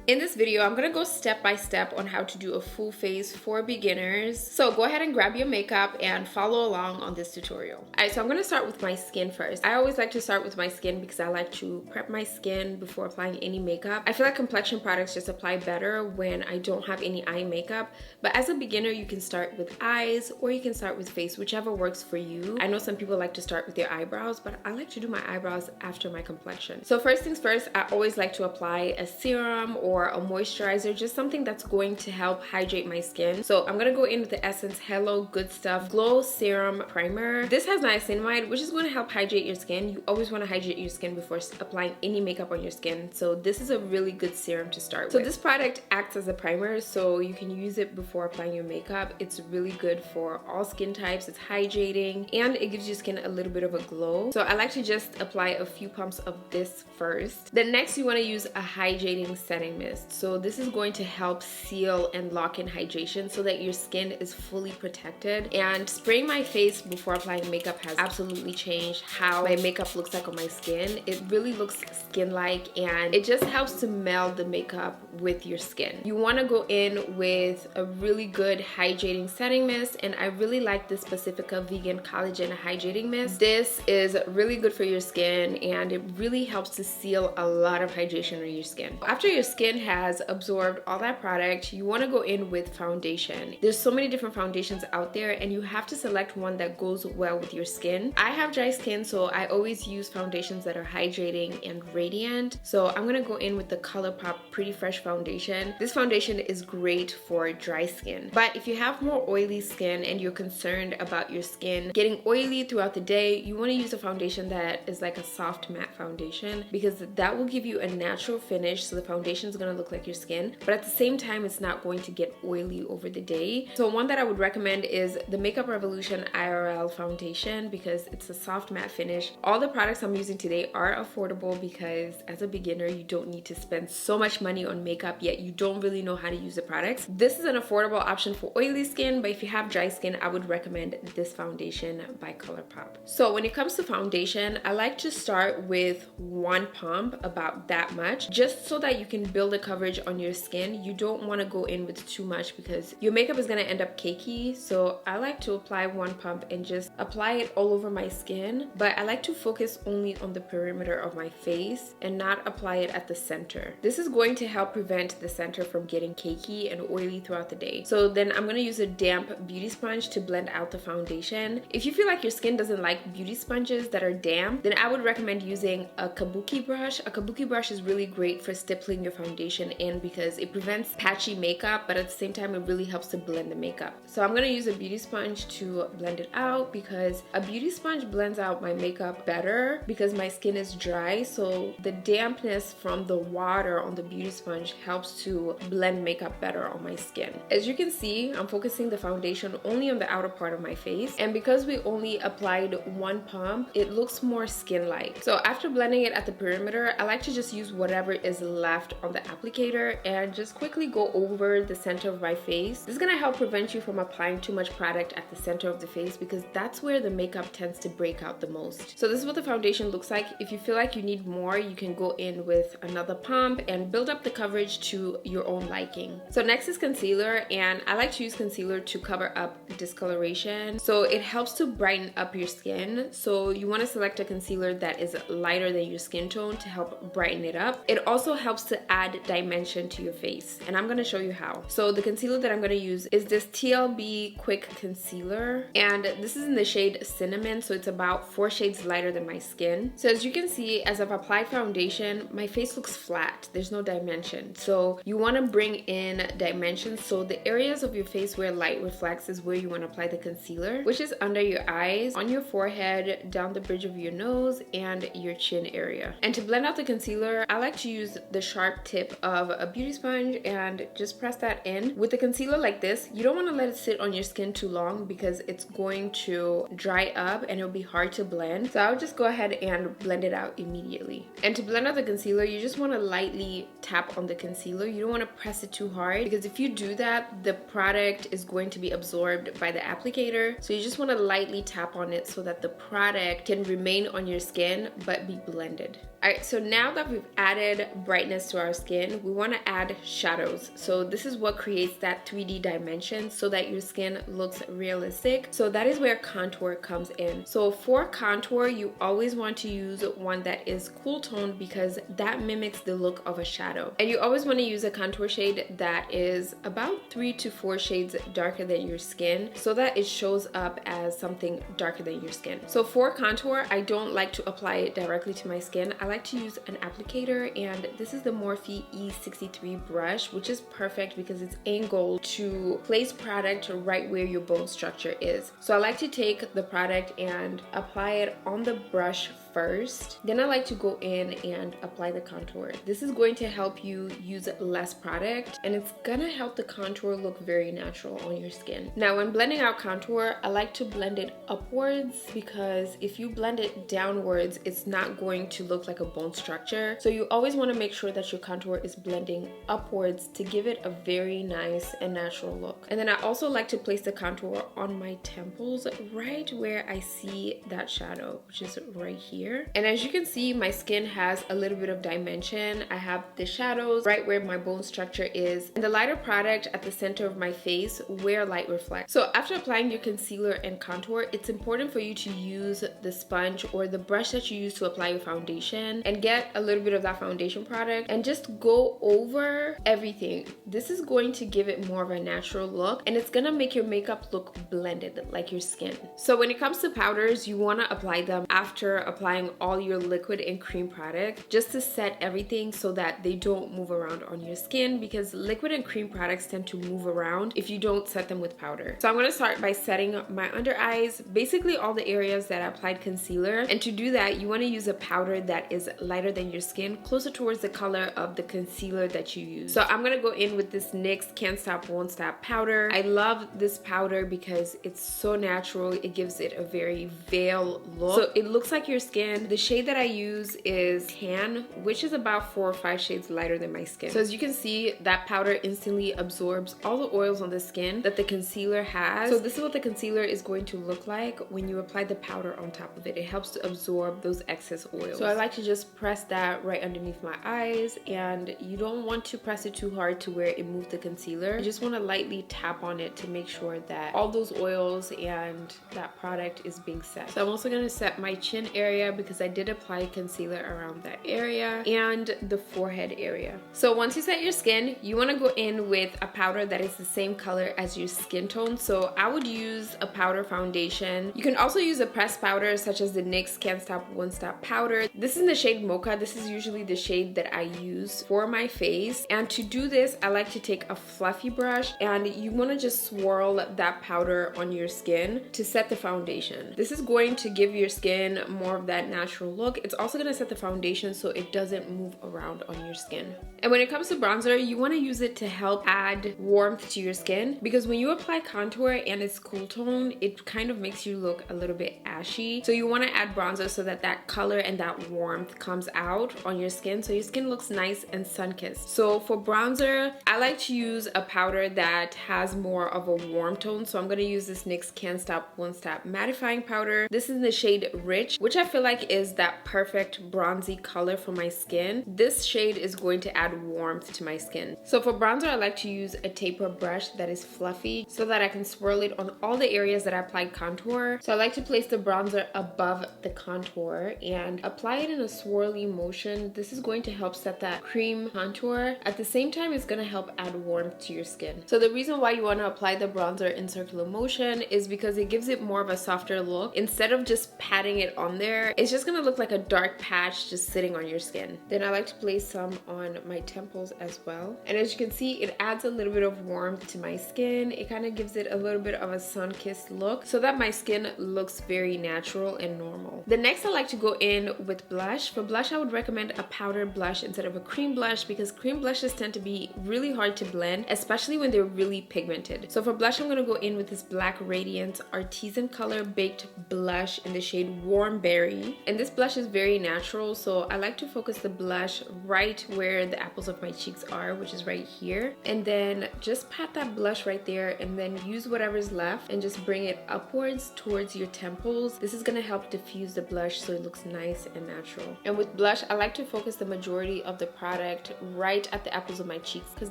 In this video, I'm gonna go step by step on how to do a full face for beginners. So go ahead and grab your makeup and follow along on this tutorial. Alright, so I'm gonna start with my skin first. I always like to start with my skin because I like to prep my skin before applying any makeup. I feel like complexion products just apply better when I don't have any eye makeup. But as a beginner, you can start with eyes or you can start with face, whichever works for you. I know some people like to start with their eyebrows, but I like to do my eyebrows after my complexion. So first things first, I always like to apply a serum or a moisturizer, just something that's going to help hydrate my skin. So I'm gonna go in with the Essence Hello Good Stuff Glow Serum Primer. This has niacinamide, which is going to help hydrate your skin. You always want to hydrate your skin before applying any makeup on your skin. So this is a really good serum to start with. So this product acts as a primer, so you can use it before applying your makeup. It's really good for all skin types. It's hydrating and it gives your skin a little bit of a glow. So I like to just apply a few pumps of this first. Then next you want to use a hydrating setting mist. So this is going to help seal and lock in hydration so that your skin is fully protected. And spraying my face before applying makeup has absolutely changed how my makeup looks like on my skin. It really looks skin-like and it just helps to meld the makeup with your skin. You want to go in with a really good hydrating setting mist, and I really like this Pacifica Vegan Collagen Hydrating Mist. This is really good for your skin and it really helps to seal a lot of hydration on your skin. After your skin has absorbed all that product, you want to go in with foundation. There's so many different foundations out there and you have to select one that goes well with your skin. I have dry skin, so I always use foundations that are hydrating and radiant. So I'm gonna go in with the ColourPop Pretty Fresh foundation. This foundation is great for dry skin, but if you have more oily skin and you're concerned about your skin getting oily throughout the day, you want to use a foundation that is like a soft matte foundation, because that will give you a natural finish. So the foundation is going to look like your skin, but at the same time it's not going to get oily over the day. So one that I would recommend is the Makeup Revolution IRL foundation, because it's a soft matte finish. All the products I'm using today are affordable because as a beginner you don't need to spend so much money on makeup, yet you don't really know how to use the products. This is an affordable option for oily skin, but if you have dry skin, I would recommend this foundation by ColourPop. So when it comes to foundation, I like to start with one pump, about that much, just so that you can build a coverage on your skin. You don't want to go in with too much because your makeup is going to end up cakey. So I like to apply one pump and just apply it all over my skin, but I like to focus only on the perimeter of my face and not apply it at the center. This is going to help prevent the center from getting cakey and oily throughout the day. So then I'm going to use a damp beauty sponge to blend out the foundation. If you feel like your skin doesn't like beauty sponges that are damp, then I would recommend using a kabuki brush. A kabuki brush is really great for stippling your foundation in because it prevents patchy makeup, but at the same time it really helps to blend the makeup. So I'm going to use a beauty sponge to blend it out because a beauty sponge blends out my makeup better because my skin is dry. So the dampness from the water on the beauty sponge helps to blend makeup better on my skin. As you can see, I'm focusing the foundation only on the outer part of my face, and because we only applied one pump, it looks more skin-like. So after blending it at the perimeter, I like to just use whatever is left on the applicator and just quickly go over the center of my face. This is gonna help prevent you from applying too much product at the center of the face because that's where the makeup tends to break out the most. So this is what the foundation looks like. If you feel like you need more, you can go in with another pump and build up the coverage to your own liking. So next is concealer, and I like to use concealer to cover up discoloration. So it helps to brighten up your skin. So you want to select a concealer that is lighter than your skin tone to help brighten it up. It also helps to add dimension to your face, and I'm going to show you how. So the concealer that I'm going to use is this TLB Quick Concealer, and this is in the shade Cinnamon, so it's about 4 shades lighter than my skin. So as you can see, as I've applied foundation, my face looks flat. There's no dimension. So you want to bring in dimension. So the areas of your face where light reflects is where you want to apply the concealer, which is under your eyes, on your forehead, down the bridge of your nose, and your chin area. And to blend out the concealer, I like to use the sharp tip of a beauty sponge and just press that in. With the concealer like this, you don't want to let it sit on your skin too long because it's going to dry up and it'll be hard to blend. So I'll just go ahead and blend it out immediately. And to blend out the concealer, you just want to lightly tap on the concealer. You don't want to press it too hard because if you do that, the product is going to be absorbed by the applicator. So you just want to lightly tap on it so that the product can remain on your skin but be blended. Alright, so now that we've added brightness to our skin, we want to add shadows. So this is what creates that 3D dimension so that your skin looks realistic. So that is where contour comes in. So for contour, you always want to use one that is cool toned because that mimics the look of a shadow. And you always want to use a contour shade that is about 3 to 4 shades darker than your skin so that it shows up as something darker than your skin. So for contour, I don't like to apply it directly to my skin. I like to use an applicator, and this is the Morphe E63 brush, which is perfect because it's angled to place product right where your bone structure is. So I like to take the product and apply it on the brush first. Then I like to go in and apply the contour. This is going to help you use less product, and it's gonna help the contour look very natural on your skin. Now when blending out contour, I like to blend it upwards because if you blend it downwards, it's not going to look like a bone structure. So you always want to make sure that your contour is blending upwards to give it a very nice and natural look. And then I also like to place the contour on my temples right where I see that shadow, which is right here. And as you can see, my skin has a little bit of dimension. I have the shadows right where my bone structure is, and the lighter product at the center of my face where light reflects. So after applying your concealer and contour, it's important for you to use the sponge or the brush that you use to apply your foundation and get a little bit of that foundation product and just go over everything. This is going to give it more of a natural look, and it's gonna make your makeup look blended like your skin. So when it comes to powders, you want to apply them after applying all your liquid and cream product, just to set everything so that they don't move around on your skin, because liquid and cream products tend to move around if you don't set them with powder. So I'm going to start by setting my under eyes, basically all the areas that I applied concealer. And to do that, you want to use a powder that is lighter than your skin, closer towards the color of the concealer that you use. So I'm going to go in with this NYX Can't Stop Won't Stop powder. I love this powder because it's so natural. It gives it a very veil look. So it looks like your skin. The shade that I use is Tan, which is about 4 or 5 shades lighter than my skin. So as you can see, that powder instantly absorbs all the oils on the skin that the concealer has. So this is what the concealer is going to look like when you apply the powder on top of it. It helps to absorb those excess oils. So I like to just press that right underneath my eyes, and you don't want to press it too hard to where it moves the concealer. You just want to lightly tap on it to make sure that all those oils and that product is being set. So I'm also going to set my chin area because I did apply concealer around that area, and the forehead area. So once you set your skin, you want to go in with a powder that is the same color as your skin tone. So I would use a powder foundation. You can also use a pressed powder such as the NYX Can't Stop Won't Stop powder. This is in the shade Mocha. This is usually the shade that I use for my face. And to do this, I like to take a fluffy brush, and you want to just swirl that powder on your skin to set the foundation. This is going to give your skin more of that natural look. It's also going to set the foundation so it doesn't move around on your skin. And when it comes to bronzer, you want to use it to help add warmth to your skin, because when you apply contour and it's cool tone, it kind of makes you look a little bit ashy. So you want to add bronzer so that that color and that warmth comes out on your skin, so your skin looks nice and sun-kissed. So for bronzer, I like to use a powder that has more of a warm tone. So I'm going to use this NYX Can't Stop Won't Stop mattifying powder. This is in the shade Rich, which I feel like is that perfect bronzy color for my skin. This shade is going to add warmth to my skin. So for bronzer, I like to use a taper brush that is fluffy so that I can swirl it on all the areas that I applied contour. So I like to place the bronzer above the contour and apply it in a swirly motion. This is going to help set that cream contour. At the same time, it's going to help add warmth to your skin. So the reason why you want to apply the bronzer in circular motion is because it gives it more of a softer look. Instead of just patting it on there, it's just going to look like a dark patch just sitting on your skin. Then I like to place some on my temples as well. And as you can see, it adds a little bit of warmth to my skin. It kind of gives it a little bit of a sun-kissed look so that my skin looks very natural and normal. The next, I like to go in with blush. For blush, I would recommend a powder blush instead of a cream blush because cream blushes tend to be really hard to blend, especially when they're really pigmented. So for blush, I'm going to go in with this Black Radiance Artisan Color Baked Blush in the shade Warm Berry. skin. And this blush is very natural, so I like to focus the blush right where the apples of my cheeks are, which is right here. And then just pat that blush right there, and then use whatever's left and just bring it upwards towards your temples. This is gonna help diffuse the blush so it looks nice and natural. And with blush, I like to focus the majority of the product right at the apples of my cheeks, because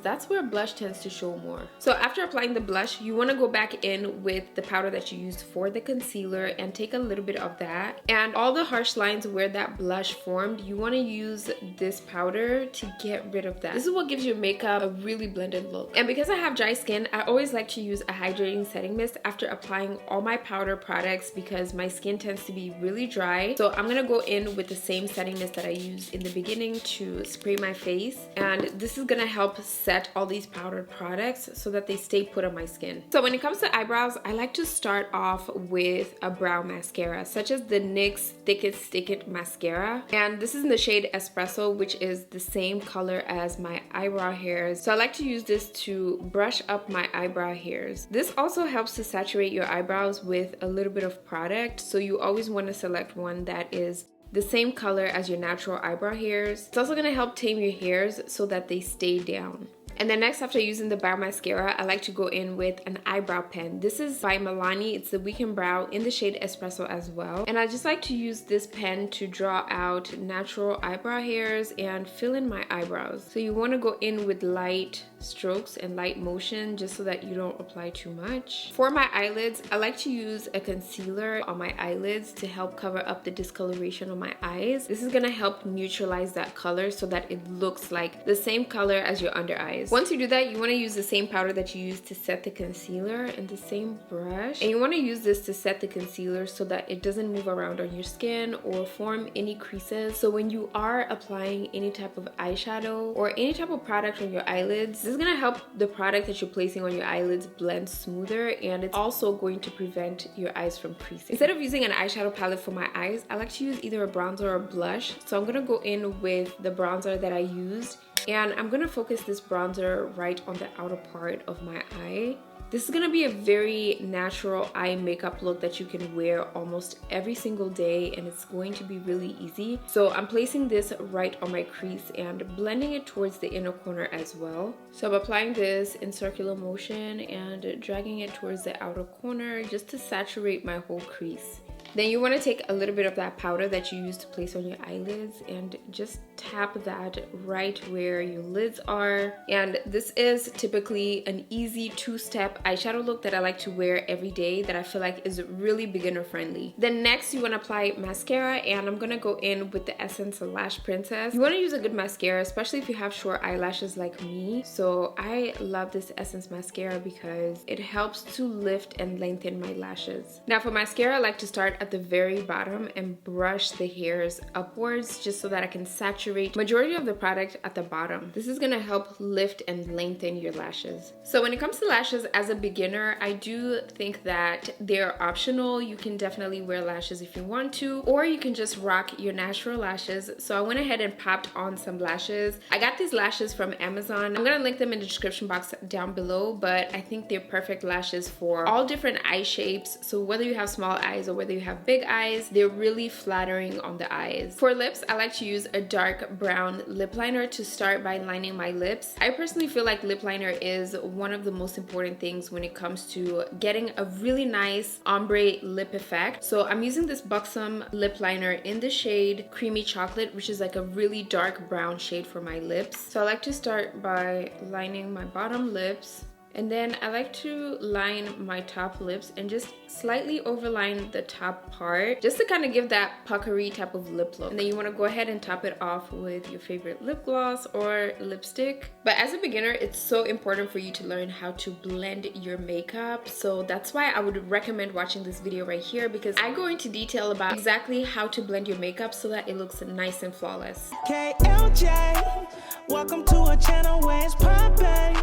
that's where blush tends to show more. So after applying the blush, you want to go back in with the powder that you used for the concealer and take a little bit of that, and all the harsh lines where that blush formed, you want to use this powder to get rid of that. This is what gives your makeup a really blended look. And because I have dry skin, I always like to use a hydrating setting mist after applying all my powder products, because my skin tends to be really dry. So I'm gonna go in with the same setting mist that I used in the beginning to spray my face, and this is gonna help set all these powdered products so that they stay put on my skin. So when it comes to eyebrows, I like to start off with a brow mascara, such as the NYX Thick It Stick It mascara, and this is in the shade Espresso, which is the same color as my eyebrow hairs. So I like to use this to brush up my eyebrow hairs. This also helps to saturate your eyebrows with a little bit of product, so you always want to select one that is the same color as your natural eyebrow hairs. It's also going to help tame your hairs so that they stay down. And then next, after using the brow mascara, I like to go in with an eyebrow pen. This is by Milani. It's the Weekend Brow in the shade Espresso as well. And I just like to use this pen to draw out natural eyebrow hairs and fill in my eyebrows. So you want to go in with light strokes and light motion just so that you don't apply too much. For my eyelids, I like to use a concealer on my eyelids to help cover up the discoloration on my eyes. This is going to help neutralize that color so that it looks like the same color as your under eyes. Once you do that, you want to use the same powder that you used to set the concealer and the same brush. And you want to use this to set the concealer so that it doesn't move around on your skin or form any creases. So when you are applying any type of eyeshadow or any type of product on your eyelids, this is going to help the product that you're placing on your eyelids blend smoother, and it's also going to prevent your eyes from creasing. Instead of using an eyeshadow palette for my eyes, I like to use either a bronzer or a blush. So I'm going to go in with the bronzer that I used, and I'm gonna focus this bronzer right on the outer part of my eye. This is gonna be a very natural eye makeup look that you can wear almost every single day, and it's going to be really easy. So I'm placing this right on my crease and blending it towards the inner corner as well. So I'm applying this in circular motion and dragging it towards the outer corner just to saturate my whole crease. Then you want to take a little bit of that powder that you used to place on your eyelids and just tap that right where your lids are. And this is typically an easy two-step eyeshadow look that I like to wear every day that I feel like is really beginner friendly. Then next you want to apply mascara, and I'm going to go in with the Essence Lash Princess. You want to use a good mascara, especially if you have short eyelashes like me. So I love this Essence mascara because it helps to lift and lengthen my lashes. Now for mascara, I like to start at the very bottom and brush the hairs upwards just so that I can saturate majority of the product at the bottom. This is gonna help lift and lengthen your lashes. So when it comes to lashes, as a beginner, I do think that they're optional. You can definitely wear lashes if you want to, or you can just rock your natural lashes. So I went ahead and popped on some lashes. I got these lashes from Amazon. I'm gonna link them in the description box down below, but I think they're perfect lashes for all different eye shapes. So whether you have small eyes or whether you have big eyes, they're really flattering on the eyes. For lips, I like to use a dark brown lip liner to start by lining my lips. I personally feel like lip liner is one of the most important things when it comes to getting a really nice ombre lip effect. So I'm using this Buxom lip liner in the shade Creamy Chocolate, which is like a really dark brown shade for my lips. So I like to start by lining my bottom lips, and then I like to line my top lips and just slightly overline the top part just to kind of give that puckery type of lip look. And then you want to go ahead and top it off with your favorite lip gloss or lipstick. But as a beginner, it's so important for you to learn how to blend your makeup. So that's why I would recommend watching this video right here, because I go into detail about exactly how to blend your makeup so that it looks nice and flawless. KLJ, welcome to a channel where it's poppin'.